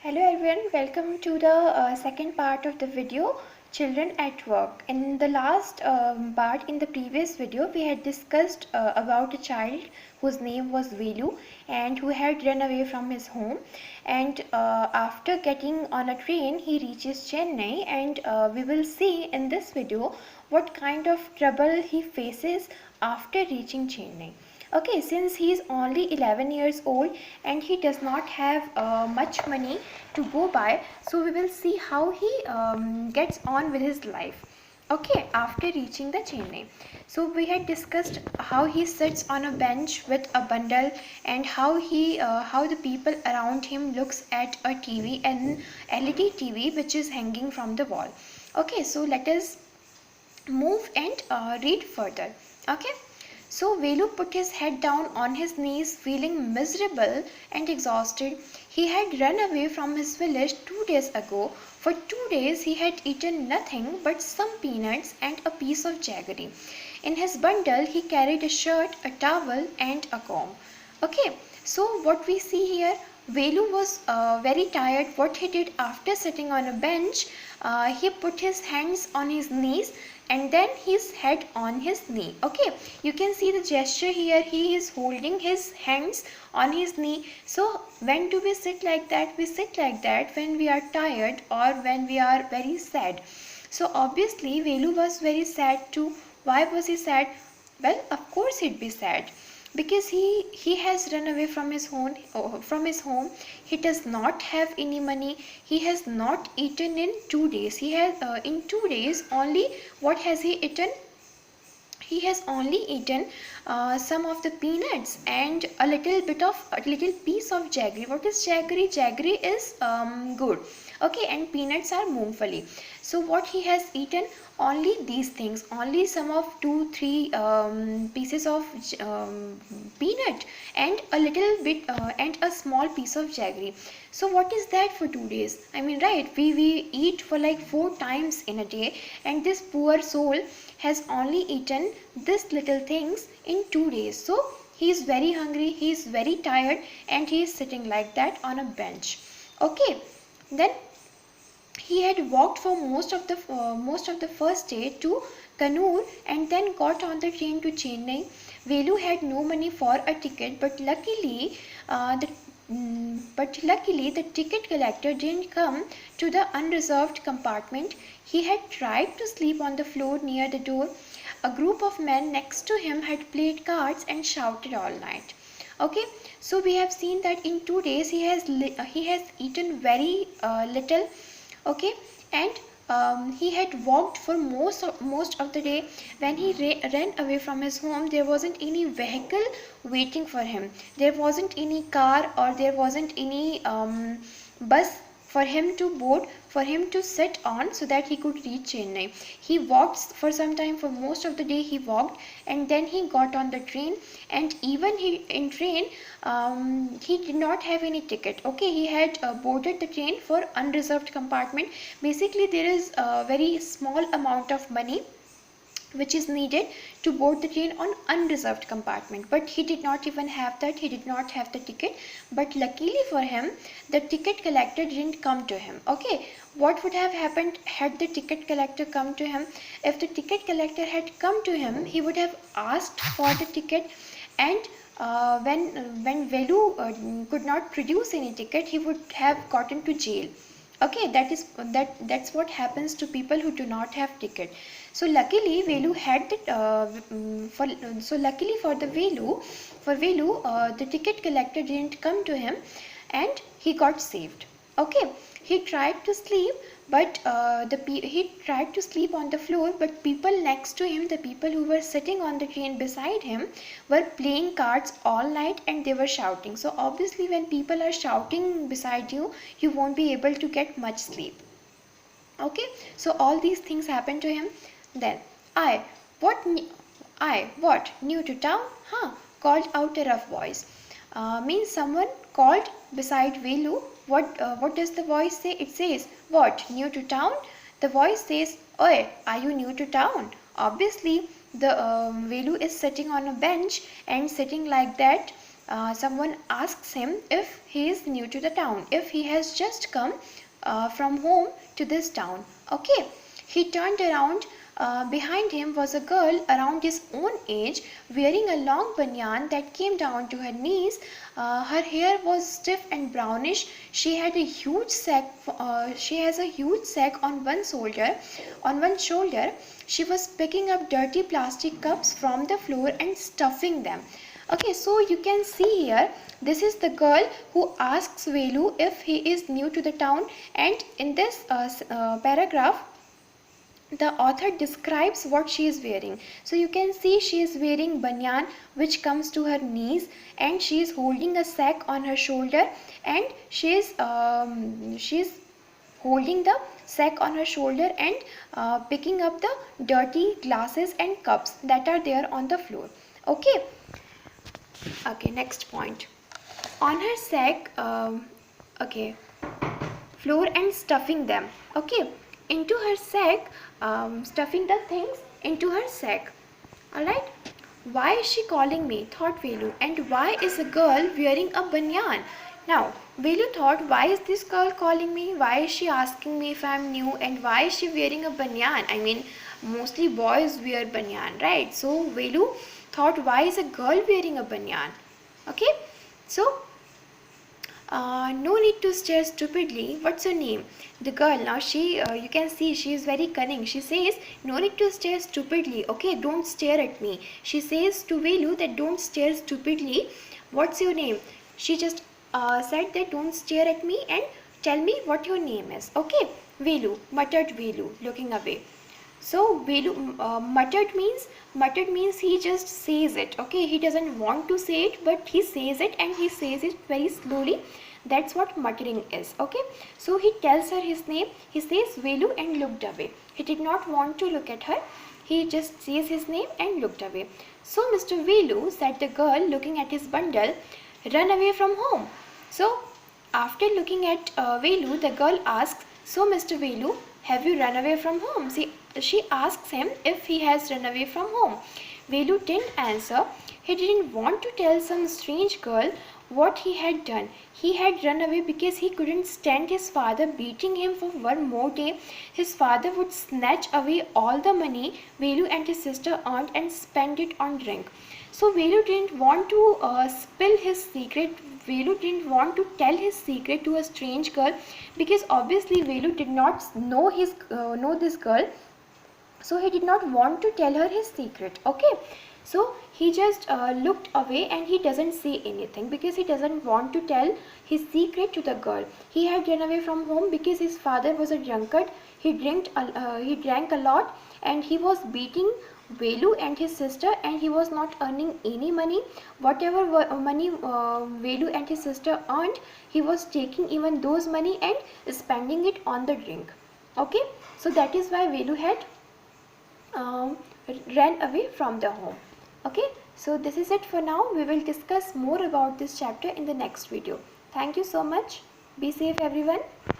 Hello everyone, welcome to the second part of the video, Children at Work. In the last part, in the previous video, we had discussed about a child whose name was Velu and who had run away from his home. And after getting on a train, he reaches Chennai, and we will see in this video what kind of trouble he faces after reaching Chennai. Okay, since he is only 11 years old and he does not have much money to go by, so we will see how he gets on with his life. Okay, after reaching the Chennai. So we had discussed how he sits on a bench with a bundle and how the people around him looks at a TV, an LED TV which is hanging from the wall. Okay, so let us move and read further. Okay. So Velu put his head down on his knees, feeling miserable and exhausted. He had run away from his village 2 days ago. For 2 days he had eaten nothing but some peanuts and a piece of jaggery. In his bundle he carried a shirt, a towel and a comb. Okay, so what we see here, Velu was very tired. What he did after sitting on a bench, he put his hands on his knees and then his head on his knee. Okay, you can see the gesture here. He is holding his hands on his knee. So when do we sit like that? We sit like that when we are tired or when we are very sad. So obviously Velu was very sad too. Why was he sad? Well, of course he'd be sad because he has run away from his home. He does not have any money. He has not eaten in 2 days. He has in 2 days only, what has he eaten? He has only eaten some of the peanuts and a little piece of jaggery. What is jaggery? Jaggery is good. Okay, and peanuts are moongfali. So what he has eaten, only these things, only some of 2-3 pieces of peanut and a little bit and a small piece of jaggery. So what is that for 2 days? I mean, right, we eat for like 4 times in a day, and this poor soul has only eaten this little things in 2 days. So he is very hungry, he is very tired, and he is sitting like that on a bench. Okay, then he had walked for most of the first day to Kannur and then got on the train to Chennai. Velu had no money for a ticket, but luckily the ticket collector didn't come to the unreserved compartment. He had tried to sleep on the floor near the door. A group of men next to him had played cards and shouted all night. Okay, so we have seen that in 2 days he has eaten very little. Okay, and he had walked for most of the day. When he ran away from his home, there wasn't any vehicle waiting for him. There wasn't any car or there wasn't any bus for him to board, for him to sit on so that he could reach Chennai. He walked for some time. For most of the day he walked, and then he got on the train, and even in train he did not have any ticket. Okay, he had boarded the train for unreserved compartment. Basically there is a very small amount of money which is needed to board the train on unreserved compartment, but he did not even have that. He did not have the ticket, but luckily for him the ticket collector didn't come to him. Okay, what would have happened had the ticket collector come to him? If the ticket collector had come to him, he would have asked for the ticket, and when Velu could not produce any ticket, he would have gotten to jail. Okay, that's what happens to people who do not have ticket. So luckily Velu had that. Luckily for Velu, the ticket collector didn't come to him, and he got saved. Okay, he tried to sleep, but he tried to sleep on the floor, but people next to him, the people who were sitting on the train beside him, were playing cards all night and they were shouting. So obviously when people are shouting beside you, you won't be able to get much sleep. Okay, so all these things happened to him. Then what new to town? Called out a rough voice. Means someone called beside Velu. What does the voice say? It says, what, new to town? The voice says, oi, are you new to town? Obviously the Velu is sitting on a bench, and sitting like that someone asks him if he is new to the town, if he has just come from home to this town. Okay, he turned around. Behind him was a girl around his own age, wearing a long banyan that came down to her knees. Her hair was stiff and brownish. She had a huge sack. She has a huge sack on one shoulder. On one shoulder, she was picking up dirty plastic cups from the floor and stuffing them. Okay, so you can see here, this is the girl who asks Velu if he is new to the town, and in this paragraph, the author describes what she is wearing. So you can see she is wearing banyan which comes to her knees, and she is holding a sack on her shoulder, and she is holding the sack on her shoulder and picking up the dirty glasses and cups that are there on the floor. Okay. Okay, next point. On her sack, okay, floor and stuffing them. Okay, into her sack, stuffing the things into her sack. Alright. Why is she calling me? Thought Velu. And why is a girl wearing a banyan? Now, Velu thought, why is this girl calling me? Why is she asking me if I am new? And why is she wearing a banyan? I mean, mostly boys wear banyan, right? So, Velu thought, why is a girl wearing a banyan? Okay. So, no need to stare stupidly. What's your name? The girl, now she, you can see she is very cunning. She says, no need to stare stupidly. Okay, don't stare at me. She says to Velu that don't stare stupidly. What's your name? She just said that don't stare at me and tell me what your name is. Okay, Velu, muttered Velu, looking away. So Velu, muttered means he just says it. Okay, he doesn't want to say it, but he says it, and he says it very slowly. That's what muttering is. Okay, so he tells her his name. He says Velu and looked away. He did not want to look at her. He just says his name and looked away. So Mr. Velu, said the girl, looking at his bundle, run away from home. So after looking at Velu, the girl asks, so Mr. Velu, have you run away from home? See, she asks him if he has run away from home. Velu didn't answer. He didn't want to tell some strange girl what he had done. He had run away because he couldn't stand his father beating him for one more day. His father would snatch away all the money Velu and his sister earned and spend it on drink. So Velu didn't want to spill his secret. Velu didn't want to tell his secret to a strange girl because obviously Velu did not know this girl. So he did not want to tell her his secret. Okay. So he just looked away and he doesn't say anything because he doesn't want to tell his secret to the girl. He had run away from home because his father was a drunkard. He drank a lot and he was beating Velu and his sister, and he was not earning any money. Whatever money Velu and his sister earned, he was taking even those money and spending it on the drink. Okay, so that is why Velu had ran away from the home. Okay, so this is it for now. We will discuss more about this chapter in the next video. Thank you so much. Be safe everyone.